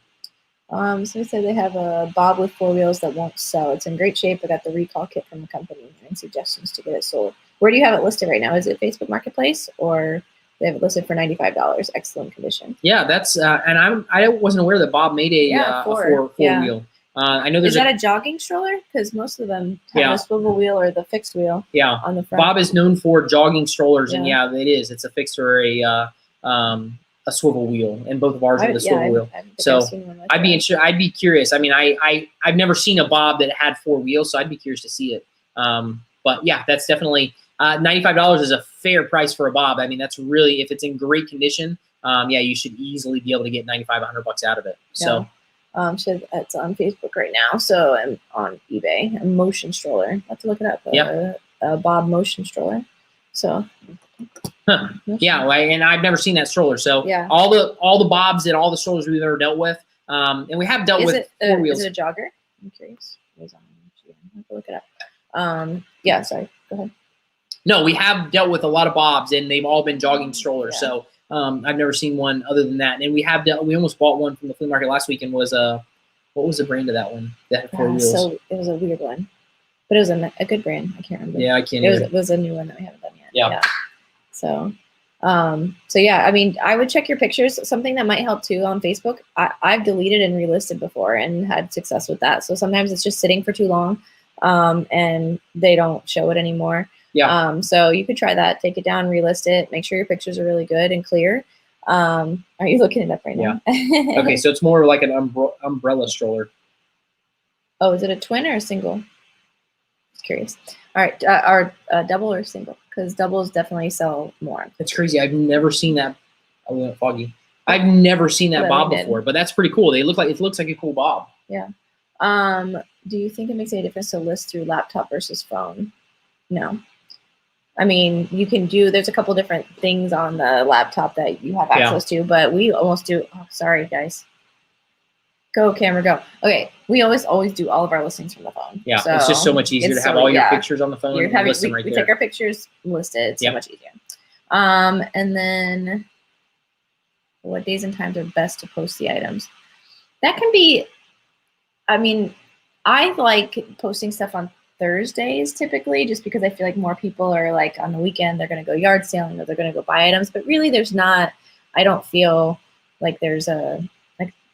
So we said they have a Bob with 4 wheels that won't sell. It's in great shape. I got the recall kit from the company and suggestions to get it sold. Where do you have it listed right now? Is it Facebook Marketplace, or they have it listed for $95? Excellent condition. Yeah, that's and I wasn't aware that Bob made a four wheel. I know there's a jogging stroller, because most of them have a swivel wheel or the fixed wheel. On the front. Bob is known for jogging strollers, and it is. It's a fixed or a swivel wheel, and both of ours are the swivel wheel. So I'd be curious. I've never seen a Bob that had 4 wheels, so I'd be curious to see it. But yeah, that's definitely $95 is a fair price for a bob. I mean, that's really, if it's in great condition, yeah, you should easily be able to get 95, $100 out of it. So. So it's on Facebook right now. So I'm on eBay. A motion stroller. I have to look it up. A Bob motion stroller. So. Yeah, and I've never seen that stroller. So yeah. all the bobs and all the strollers we've ever dealt with, and we have dealt with four wheels. Is it a jogger? I'm curious. I have to look it up. Yeah. Sorry. Go ahead. No, we have dealt with a lot of bobs, and they've all been jogging strollers. Yeah. So I've never seen one other than that. And we almost bought one from the flea market last week, and was what was the brand of that one? That had 4 wheels. So it was a weird one, but it was a good brand. I can't remember. Yeah, I can't. It was a new one that we haven't done yet. Yeah. So, so yeah, I mean, I would check your pictures. Something that might help too on Facebook. I've deleted and relisted before and had success with that. So sometimes it's just sitting for too long, and they don't show it anymore. Yeah. So you could try that. Take it down, relist it. Make sure your pictures are really good and clear. Are you looking it up right now? Yeah. Okay, so it's more like an umbrella stroller. Oh, is it a twin or a single? Just curious. All right, are double or single? Because doubles definitely sell more. That's crazy. I've never seen that. I went foggy. I've never seen that bob before, but that's pretty cool. It looks like a cool bob. Yeah. Do you think it makes any difference to list through laptop versus phone? No. I mean, you can do. There's a couple different things on the laptop that you have access to, but we almost do. Oh, sorry, guys. Go camera, go. Okay, we always do all of our listings from the phone. Yeah, so it's just so much easier to have all your pictures on the phone. We take our pictures, list it. It's so much easier. And then, what days and times are best to post the items? That can be. I mean, I like posting stuff on Thursdays typically, just because I feel like more people are like on the weekend they're going to go yard selling or they're going to go buy items. But really, there's not. I don't feel like there's a.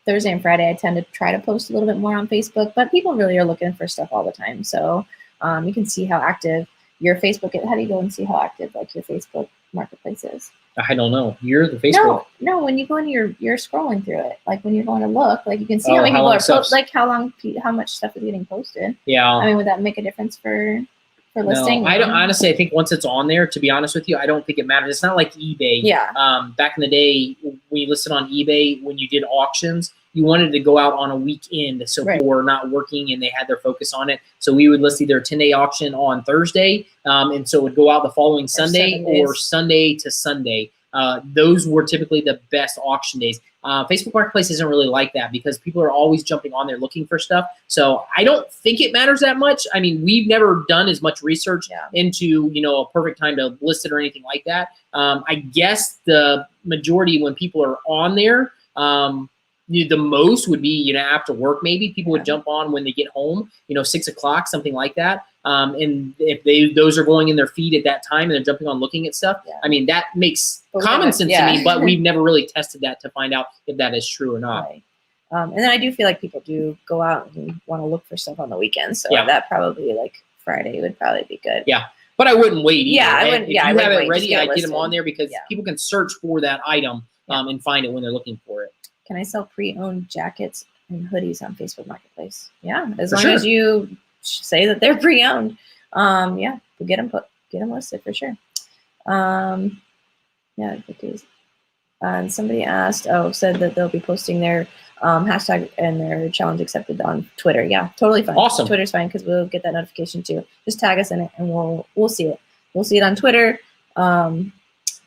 Thursday and Friday, I tend to try to post a little bit more on Facebook, but people really are looking for stuff all the time. So you can see how active your Facebook is. How do you go and see how active like your Facebook marketplace is? I don't know. You're the Facebook. No. When you go in, you're scrolling through it. Like when you're going to look, like you can see how many people are like how much stuff is getting posted. Yeah. I mean, would that make a difference for listing? No, I don't. Honestly, I think once it's on there, to be honest with you, I don't think it matters. It's not like eBay. Yeah. Back in the day, when you listed on eBay, when you did auctions, you wanted to go out on a weekend, so people were not working and they had their focus on it. So we would list either a 10-day auction on Thursday, and so it would go out the following Sunday or Sunday to Sunday. Those were typically the best auction days. Facebook Marketplace isn't really like that because people are always jumping on there looking for stuff. So I don't think it matters that much. I mean, we've never done as much research into, a perfect time to list it or anything like that. I guess the majority when people are on there, the most would be, after work, maybe people would jump on when they get home, 6 o'clock, something like that. And if those are going in their feed at that time and they're jumping on looking at stuff, I mean, that makes common sense to me, but we've never really tested that to find out if that is true or not. Right. And then I do feel like people do go out and want to look for stuff on the weekends. So that probably like Friday would probably be good. Yeah. But I wouldn't wait either. Yeah, I wouldn't. If you have it ready, I'd get them on there because people can search for that item and find it when they're looking for it. Can I sell pre-owned jackets and hoodies on Facebook Marketplace? Yeah, as long as you say that they're pre-owned. We'll get them listed for sure. And somebody said that they'll be posting their hashtag and their challenge accepted on Twitter. Yeah, totally fine. Awesome. Twitter's fine because we'll get that notification too. Just tag us in it and we'll see it. We'll see it on Twitter.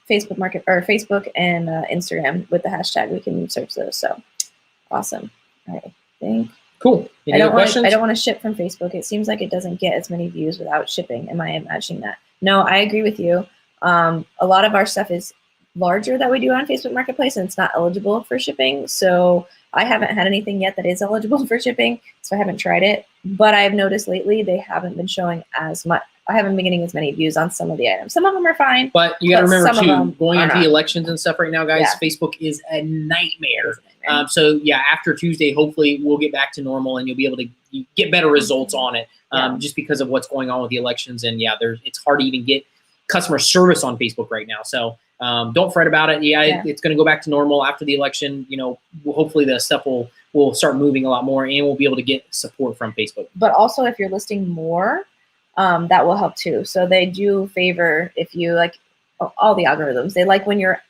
Facebook and Instagram with the hashtag. We can search those. So awesome. All right. Thank. Cool. I don't want to ship from Facebook. It seems like it doesn't get as many views without shipping. Am I imagining that? No, I agree with you. A lot of our stuff is larger that we do on Facebook Marketplace and it's not eligible for shipping. So I haven't had anything yet that is eligible for shipping. So I haven't tried it, but I've noticed lately they haven't been showing as much. I haven't been getting as many views on some of the items. Some of them are fine. But you got to remember, too, going into the elections and stuff right now, guys, Facebook is a nightmare. So, after Tuesday, hopefully we'll get back to normal and you'll be able to get better results on it just because of what's going on with the elections. And, it's hard to even get customer service on Facebook right now. So don't fret about it. It's going to go back to normal after the election. Hopefully the stuff will start moving a lot more and we'll be able to get support from Facebook. But also if you're listing more, that will help too. So they do favor if you like all the algorithms. They like when you're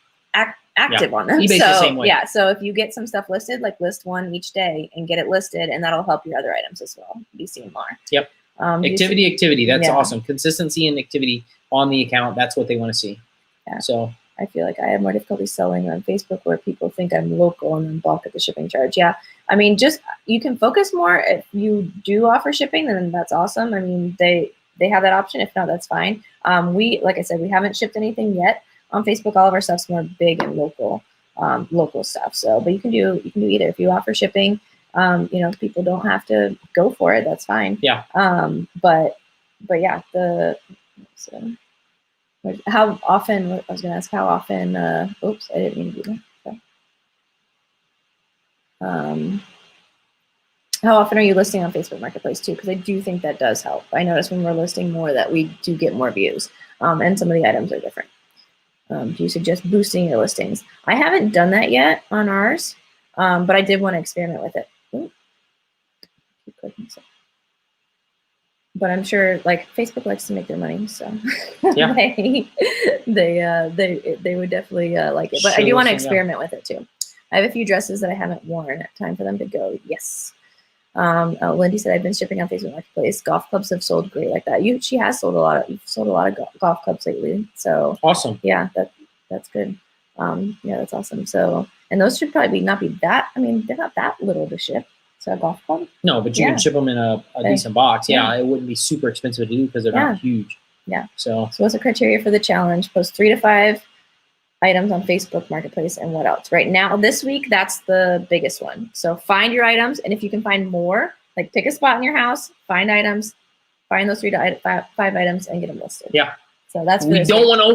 active on them. eBay's the same way. Yeah. So if you get some stuff listed, like list one each day and get it listed, and that'll help your other items as well be seen more. Yep. Activity. That's awesome. Consistency and activity on the account. That's what they want to see. Yeah. So I feel like I have more difficulty selling on Facebook where people think I'm local and then balk at the shipping charge. Yeah. I mean, just you can focus more. If you do offer shipping, then that's awesome. I mean, they have that option. If not, that's fine. Like I said, we haven't shipped anything yet on Facebook. All of our stuff's more big and local stuff. So, but you can do either. If you offer shipping, people don't have to go for it. That's fine. Yeah. But yeah, how often, I was going to ask how often, oops, I didn't mean to do that. Okay. How often are you listing on Facebook Marketplace too? Because I do think that does help. I notice when we're listing more that we do get more views, and some of the items are different. Do you suggest boosting your listings? I haven't done that yet on ours, but I did want to experiment with it. Ooh. Keep clicking, so. But I'm sure like Facebook likes to make their money, so yeah. they would definitely like it. But I do want to experiment with it too. I have a few dresses that I haven't worn. Time for them to go. Yes. Lindy said I've been shipping on Facebook Marketplace. Golf clubs have sold great like that. She has sold a lot. You've sold a lot of golf clubs lately. So awesome. Yeah, that's good. Yeah, that's awesome. So, and those should probably not be that. I mean, they're not that little to ship. So a golf club? No, but you can ship them in a decent box. Yeah, it wouldn't be super expensive to do because they're not huge. Yeah. So what's the criteria for the challenge? Post 3 to 5 items on Facebook Marketplace, and what else? Right now, this week, that's the biggest one. So find your items, and if you can find more, like pick a spot in your house, find items, find those 3 to 5 items, and get them listed. Yeah. So that's we don't want to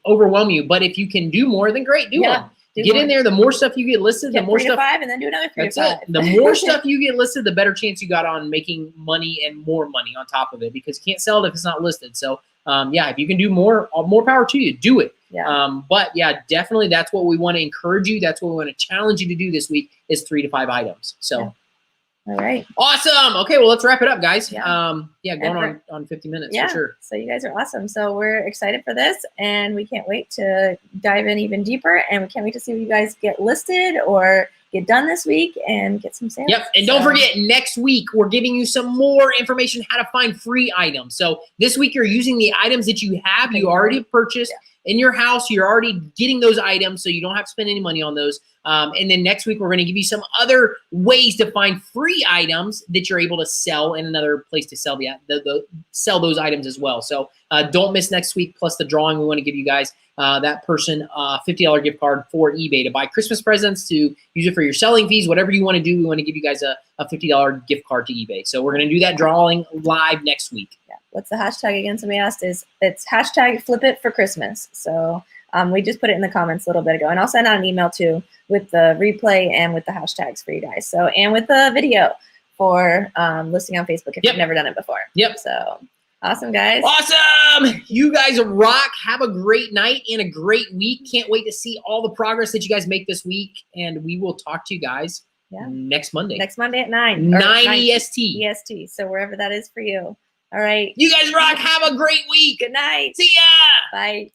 overwhelm you, but if you can do more, then great, do them. Get in there. The more stuff you get listed, the more 3 to 5, and then do another 3 to 5. The more stuff you get listed, the better chance you got on making money and more money on top of it, because you can't sell it if it's not listed. So, if you can do more power to you. Do it. Yeah. But yeah, definitely that's what we want to encourage you. That's what we want to challenge you to do this week is 3 to 5 items. So. Yeah. All right. Awesome. Okay, well, let's wrap it up, guys. Yeah. Going on 50 minutes for sure. So you guys are awesome. So we're excited for this, and we can't wait to dive in even deeper, and we can't wait to see what you guys get listed or get done this week and get some sales. Yep. And don't forget, next week, we're giving you some more information how to find free items. So this week, you're using the items that you have, you already purchased in your house. You're already getting those items, so you don't have to spend any money on those. And then next week, we're going to give you some other ways to find free items that you're able to sell in another place to sell sell those items as well. So don't miss next week. Plus the drawing, we want to give you guys that person $50 gift card for eBay to buy Christmas presents, to use it for your selling fees, whatever you want to do. We want to give you guys a $50 gift card to eBay. So we're going to do that drawing live next week. Yeah. What's the hashtag again? Somebody asked. It's hashtag flip it for Christmas. So we just put it in the comments a little bit ago, and I'll send out an email too with the replay and with the hashtags for you guys. So, and with the video for listing on Facebook if you've never done it before. Yep. So awesome, guys. Awesome. You guys rock. Have a great night and a great week. Can't wait to see all the progress that you guys make this week. And we will talk to you guys next Monday. Next Monday at 9. 9 EST. EST. So wherever that is for you. All right. You guys rock. Have a great week. Good night. See ya. Bye.